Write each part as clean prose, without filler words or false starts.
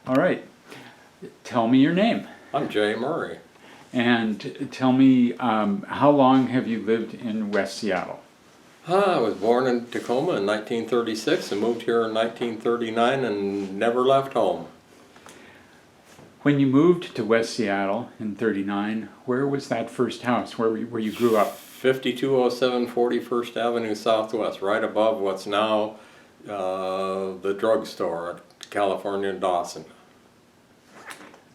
All right. Tell me your name. I'm Jay Murray. And tell me, how long have you lived in West Seattle? I was born in Tacoma in 1936 and moved here in 1939 and never left home. When you moved to West Seattle in '39, where was that first house where you grew up? 5207 41st Avenue Southwest, right above what's now the drugstore at California and Dawson.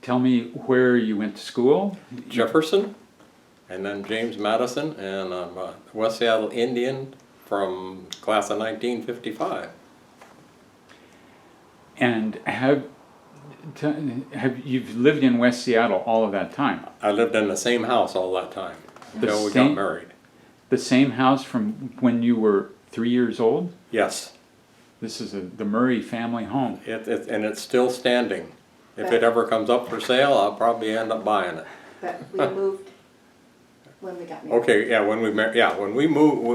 Tell me where you went to school. Jefferson, and then James Madison, and I'm a West Seattle Indian from class of 1955. And you've lived in West Seattle all of that time? I lived in the same house all that time until we got married. The same house from when you were 3 years old? Yes. This is the Murray family home. And it's still standing. If it ever comes up for sale, I'll probably end up buying it. But we moved when we got married. Okay, yeah, when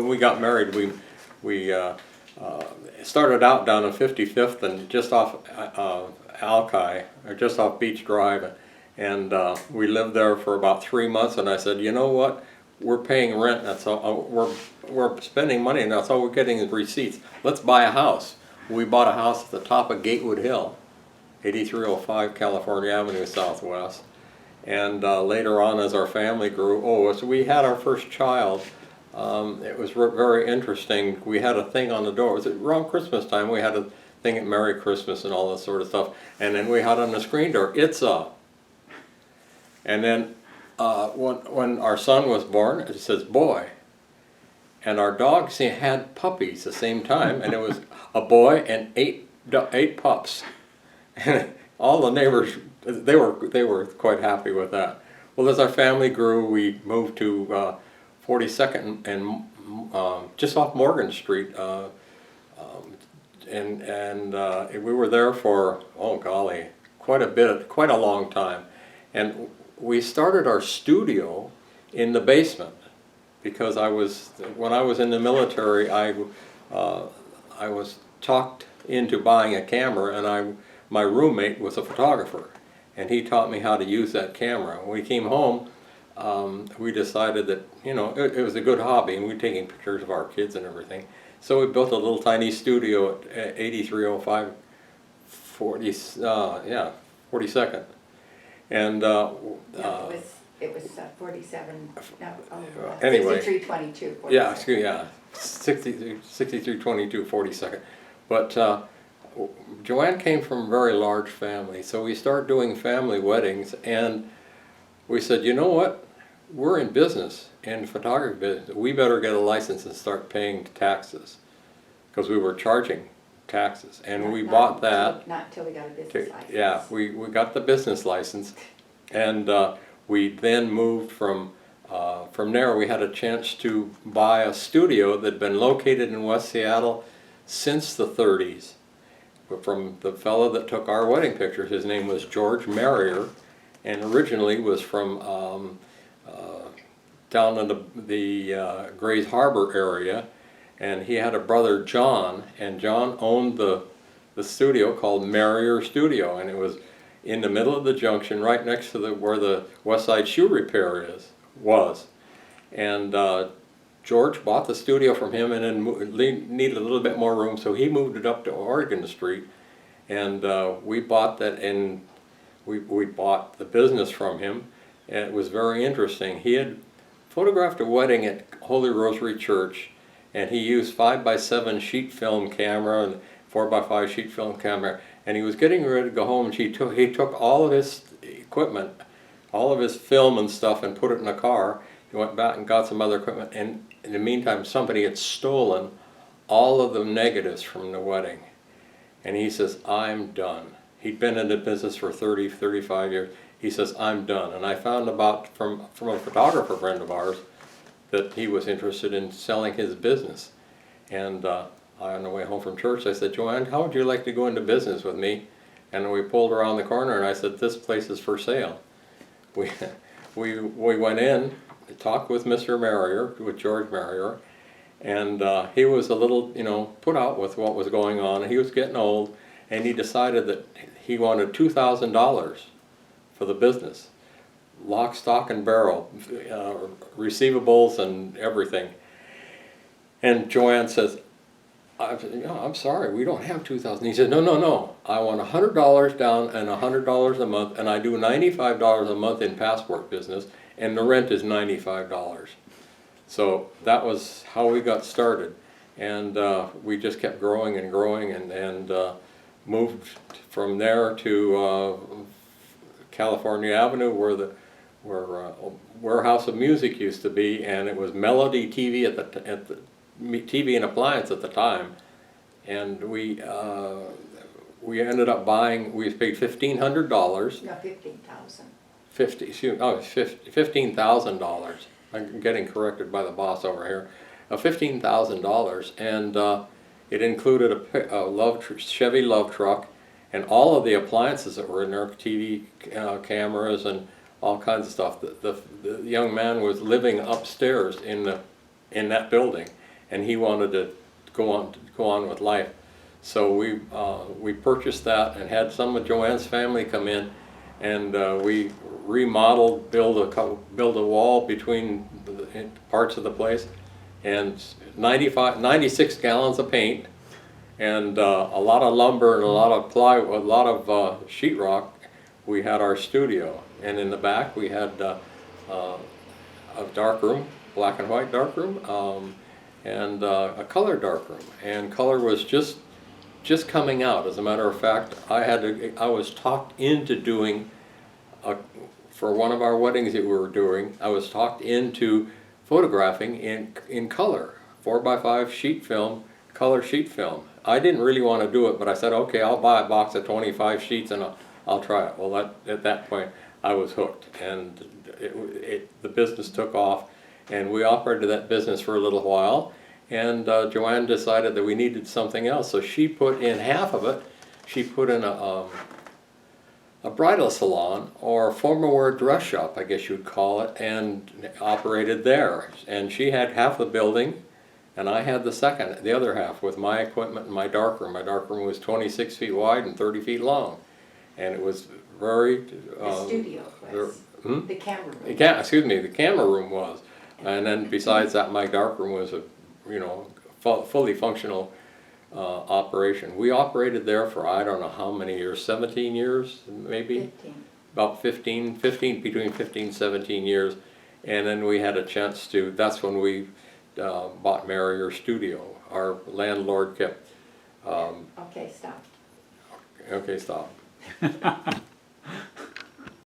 we got married, we started out down on 55th and just off Alki, or just off Beach Drive, and we lived there for about 3 months. And I said, you know what? We're paying rent. That's all. We're spending money, and that's all we're getting is receipts. Let's buy a house. We bought a house at the top of Gatewood Hill, 8305 California Avenue Southwest. And later on, as our family grew, so we had our first child. It was very interesting. We had a thing on the door. It was around Christmas time. We had a thing at Merry Christmas and all that sort of stuff. And then we had on the screen door, "It's up." And then when our son was born, it says "boy." And our dogs had puppies the same time, and it was a boy and eight pups. And all the neighbors, they were quite happy with that. Well, as our family grew, we moved to 42nd and just off Morgan Street, and we were there for, oh golly, quite a long time. And we started our studio in the basement because when I was in the military, I was talked into buying a camera, and my roommate was a photographer, and he taught me how to use that camera. When we came home, we decided that, it was a good hobby, and we were taking pictures of our kids and everything. So we built a little tiny studio at 8305 42nd. And No, it was 47. No, anyway. 6322. Yeah, 6322 42nd. But Joanne came from a very large family, so we started doing family weddings, and we said, you know what? We're in business, in photography business. We better get a license and start paying taxes, because we were charging taxes, and we bought that. Not until we got a business license. Yeah, we got the business license, and we then moved from there. We had a chance to buy a studio that had been located in West Seattle since the 30s. From the fellow that took our wedding pictures. His name was George Marrier, and originally was from down in the Grays Harbor area, and he had a brother John, and John owned the studio called Marrier Studio, and it was in the middle of the junction, right next to where the West Side Shoe Repair was. And George bought the studio from him, and then needed a little bit more room, so he moved it up to Oregon Street, and we bought that, and we bought the business from him, and it was very interesting. He had photographed a wedding at Holy Rosary Church, and he used 5x7 sheet film camera and 4x5 sheet film camera, and he was getting ready to go home, and he took all of his equipment, all of his film and stuff, and put it in a car. He went back and got some other equipment, and in the meantime, somebody had stolen all of the negatives from the wedding. And he says, I'm done. He'd been in the business for 35 years. He says, I'm done. And I found about from a photographer friend of ours that he was interested in selling his business. And on the way home from church, I said, Joanne, how would you like to go into business with me? And we pulled around the corner, and I said, this place is for sale. We went in, talked with Mr. Marrier, with George Marrier, and he was a little, put out with what was going on. He was getting old, and he decided that he wanted $2,000 for the business. Lock, stock, and barrel, receivables and everything. And Joanne says, I'm sorry, we don't have $2,000. He said, no, I want $100 down and $100 a month, and I do $95 a month in passport business, and the rent is $95. So that was how we got started, and we just kept growing and growing, and moved from there to California Avenue, where Warehouse of Music used to be, and it was Melody TV at the TV and appliance at the time, and we ended up buying. We paid $1,500. No, 15,000. $15,000. I'm getting corrected by the boss over here. $15,000, and it included a Chevy Love truck, and all of the appliances that were in there, TV cameras and all kinds of stuff. The young man was living upstairs in that building, and he wanted to go on with life. So we purchased that and had some of Joanne's family come in, and we remodeled, build a wall between the parts of the place, and 96 gallons of paint, and a lot of lumber and a lot of plywood, a lot of sheetrock. We had our studio, and in the back we had a dark room, black and white dark room, and a color dark room. And color was just coming out. As a matter of fact, I was talked into doing for one of our weddings that we were doing. I was talked into photographing in color, 4x5 sheet film, color sheet film. I didn't really want to do it, but I said, okay, I'll buy a box of 25 sheets and I'll try it. Well, at that point, I was hooked, and the business took off, and we operated that business for a little while, and Joanne decided that we needed something else, so she put in half of it. She put in a bridal salon, or formal wear dress shop, I guess you'd call it, and operated there. And she had half the building, and I had the other half, with my equipment and my darkroom. My darkroom was 26 feet wide and 30 feet long, and it was very... The studio was. The camera room. The camera room was. And then besides that, my darkroom was a fully functional operation. We operated there for I don't know how many years, 17 years maybe? 15. About 15, between 15 and 17 years. And then we had a chance to, that's when we bought Marrier Studio. Our landlord kept... Okay, stop. Okay, stop.